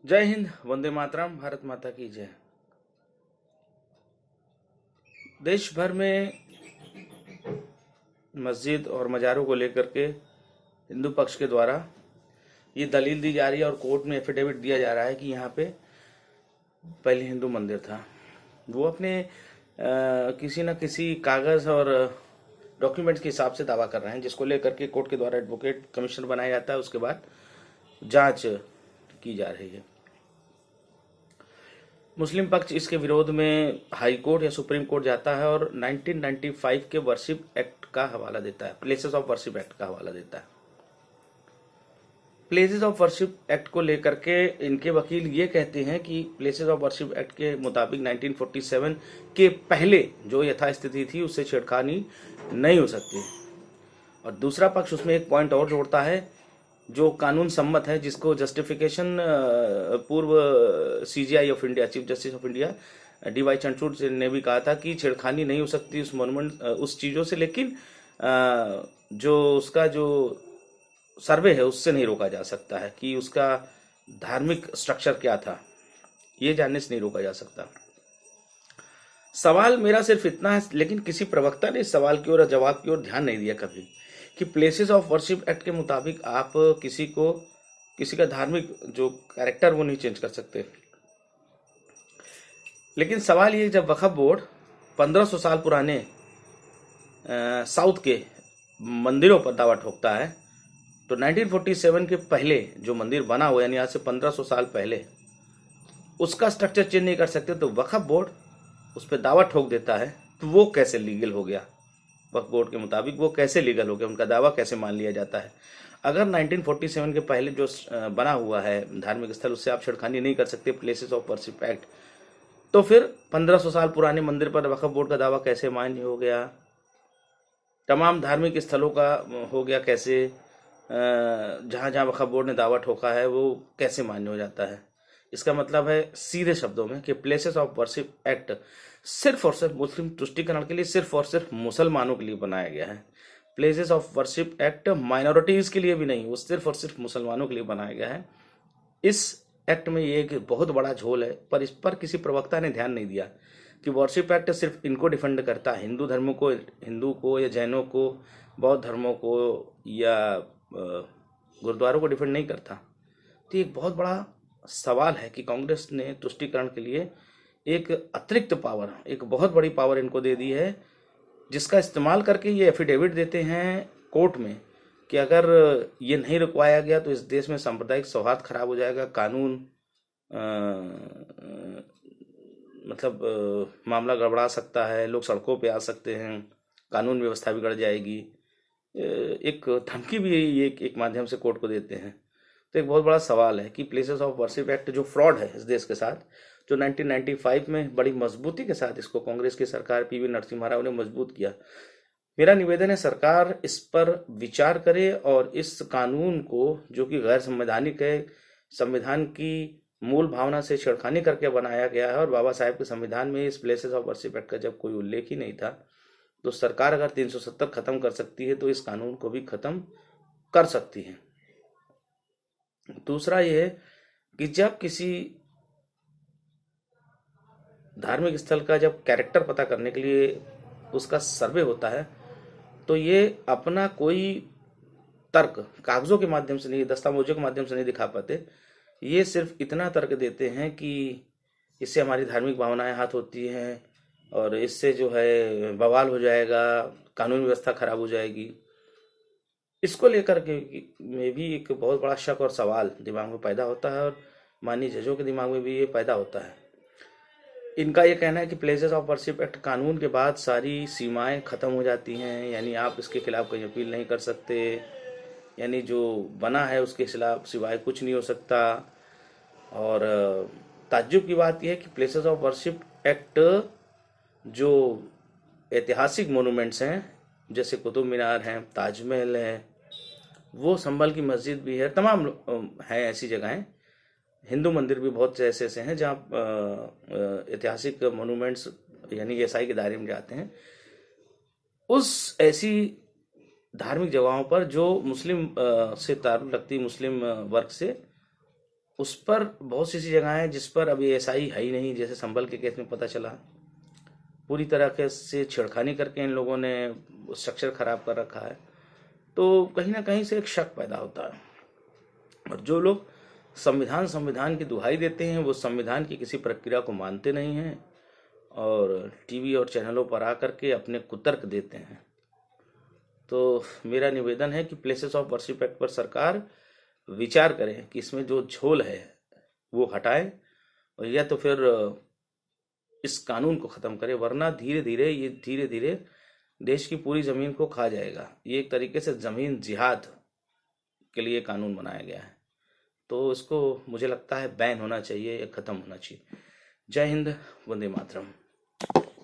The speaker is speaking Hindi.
जय हिंद, वंदे मातरम, भारत माता की जय। देश भर में मस्जिद और मज़ारों को लेकर के हिंदू पक्ष के द्वारा ये दलील दी जा रही है और कोर्ट में एफिडेविट दिया जा रहा है कि यहाँ पे पहले हिंदू मंदिर था। वो अपने किसी न किसी कागज़ और डॉक्यूमेंट्स के हिसाब से दावा कर रहे हैं, जिसको लेकर के कोर्ट के द्वारा एडवोकेट कमीशन बनाया जाता है। उसके बाद जांच की जा रही है। मुस्लिम पक्ष इसके विरोध में हाई कोर्ट या सुप्रीम कोर्ट जाता है और 1995 के वर्शिप एक्ट का हवाला देता है, प्लेसेस ऑफ वर्शिप एक्ट का हवाला देता है। प्लेसेस ऑफ वर्शिप एक्ट को लेकर के इनके वकील ये कहते हैं कि प्लेसेस ऑफ वर्शिप एक्ट के मुताबिक 1947 के पहले जो यथास्थिति थी उससे छेड़खानी नहीं हो सकती। और दूसरा पक्ष उसमें एक पॉइंट और जोड़ता है जो कानून सम्मत है, जिसको जस्टिफिकेशन पूर्व CGI of India, chief justice of India DY Chandrachud ने भी कहा था कि छेड़खानी नहीं हो सकती उस मोनूमेंट उस चीज़ों से, लेकिन जो उसका जो सर्वे है उससे नहीं रोका जा सकता है कि उसका धार्मिक स्ट्रक्चर क्या था, ये जानने से नहीं रोका जा सकता। सवाल मेरा सिर्फ इतना है, लेकिन किसी प्रवक्ता ने इस सवाल की ओर जवाब की ओर ध्यान नहीं दिया कभी, कि प्लेसेस ऑफ वर्शिप एक्ट के मुताबिक आप किसी का धार्मिक जो कैरेक्टर वो नहीं चेंज कर सकते। लेकिन सवाल ये, जब वक्फ बोर्ड 1500 साल पुराने साउथ के मंदिरों पर दावा ठोकता है, तो 1947 के पहले जो मंदिर बना हुआ, यानी आज से 1500 साल पहले, उसका स्ट्रक्चर चेंज नहीं कर सकते, तो वक्फ बोर्ड उस पर दावा ठोक देता है, तो वो कैसे लीगल हो गया? वक्फ बोर्ड के मुताबिक वो कैसे लीगल हो गया? उनका दावा कैसे मान लिया जाता है? अगर 1947 के पहले जो बना हुआ है धार्मिक स्थल, उससे आप छेड़खानी नहीं कर सकते प्लेसेस ऑफ वर्शिप एक्ट, तो फिर 1500 साल पुराने मंदिर पर वक्फ बोर्ड का दावा कैसे मान्य हो गया? तमाम धार्मिक स्थलों का हो गया कैसे? जहाँ जहाँ वक्फ बोर्ड ने दावा ठोका है वो कैसे मान्य हो जाता है? इसका मतलब है सीधे शब्दों में कि प्लेसेस ऑफ वर्शिप एक्ट सिर्फ और सिर्फ मुस्लिम तुष्टिकरण के लिए, सिर्फ और सिर्फ मुसलमानों के लिए बनाया गया है। Places of worship act minorities के लिए भी नहीं, वो सिर्फ और सिर्फ मुसलमानों के लिए बनाया गया है। इस एक्ट में ये एक बहुत बड़ा झोल है, पर इस पर किसी प्रवक्ता ने ध्यान नहीं दिया कि वर्शिप एक्ट सिर्फ इनको डिफेंड करता है, हिंदू धर्मों को, हिंदू को या जैनों को, बौद्ध धर्मों को या गुरुद्वारों को डिफेंड नहीं करता। तो एक बहुत बड़ा सवाल है कि कांग्रेस ने तुष्टीकरण के लिए एक अतिरिक्त पावर, एक बहुत बड़ी पावर इनको दे दी है, जिसका इस्तेमाल करके ये एफिडेविट देते हैं कोर्ट में कि अगर ये नहीं रुकवाया गया तो इस देश में सांप्रदायिक सौहार्द खराब हो जाएगा, कानून मामला गड़बड़ा सकता है, लोग सड़कों पे आ सकते हैं, कानून व्यवस्था बिगड़ जाएगी। एक धमकी भी ये एक माध्यम से कोर्ट को देते हैं। तो एक बहुत बड़ा सवाल है कि प्लेसेस ऑफ वर्शिप एक्ट जो फ्रॉड है इस देश के साथ, जो 1995 में बड़ी मजबूती के साथ इसको कांग्रेस की सरकार पीवी नरसिम्हा राव ने मजबूत किया। मेरा निवेदन है सरकार इस पर विचार करे और इस कानून को, जो कि गैर संवैधानिक है, संविधान की मूल भावना से छेड़खानी करके बनाया गया है, और बाबा साहेब के संविधान में इस प्लेसेस ऑफ वर्शिप एक्ट का जब कोई उल्लेख ही नहीं था, तो सरकार अगर 370 खत्म कर सकती है तो इस कानून को भी खत्म कर सकती है। दूसरा ये है कि जब किसी धार्मिक स्थल का जब कैरेक्टर पता करने के लिए उसका सर्वे होता है, तो ये अपना कोई तर्क कागजों के माध्यम से नहीं, दस्तावेजों के माध्यम से नहीं दिखा पाते। ये सिर्फ इतना तर्क देते हैं कि इससे हमारी धार्मिक भावनाएं हाथ होती हैं और इससे जो है बवाल हो जाएगा, कानून व्यवस्था खराब हो जाएगी। इसको लेकर के में भी एक बहुत बड़ा शक और सवाल दिमाग में पैदा होता है, और माननीय जजों के दिमाग में भी ये पैदा होता है। इनका ये कहना है कि प्लेसेस ऑफ वर्शिप एक्ट कानून के बाद सारी सीमाएं खत्म हो जाती हैं, यानी आप इसके खिलाफ कोई अपील नहीं कर सकते, यानी जो बना है उसके खिलाफ सिवाय कुछ नहीं हो सकता। और ताज्जुब की बात यह है कि प्लेसेस ऑफ वर्शिप एक्ट जो ऐतिहासिक मोनूमेंट्स हैं, जैसे कुतुब मीनार हैं, ताजमहल है, वो संभल की मस्जिद भी है, तमाम हैं ऐसी जगहें, हिंदू मंदिर भी बहुत से ऐसे ऐसे हैं जहाँ ऐतिहासिक मोनूमेंट्स यानी ईएसआई के दायरे में जाते हैं। उस ऐसी धार्मिक जगहों पर जो मुस्लिम से ताल्लुक़ रखती, मुस्लिम वर्ग से, उस पर बहुत सी ऐसी जगह हैं जिस पर अभी एसआई है ही नहीं, जैसे संभल के केस में पता चला। पूरी तरह के से छेड़खानी करके इन लोगों ने स्ट्रक्चर खराब कर रखा है। तो कहीं ना कहीं से एक शक पैदा होता है, और जो लोग संविधान संविधान की दुहाई देते हैं वो संविधान की किसी प्रक्रिया को मानते नहीं हैं और टीवी और चैनलों पर आकर के अपने कुतर्क देते हैं। तो मेरा निवेदन है कि प्लेसेस ऑफ वर्शिप एक्ट पर सरकार विचार करें कि इसमें जो झोल है वो हटाए, और या तो फिर इस कानून को ख़त्म करे, वरना धीरे धीरे देश की पूरी ज़मीन को खा जाएगा। ये एक तरीके से ज़मीन जिहाद के लिए कानून बनाया गया है, तो इसको मुझे लगता है बैन होना चाहिए या ख़त्म होना चाहिए। जय हिंद, वंदे मातरम।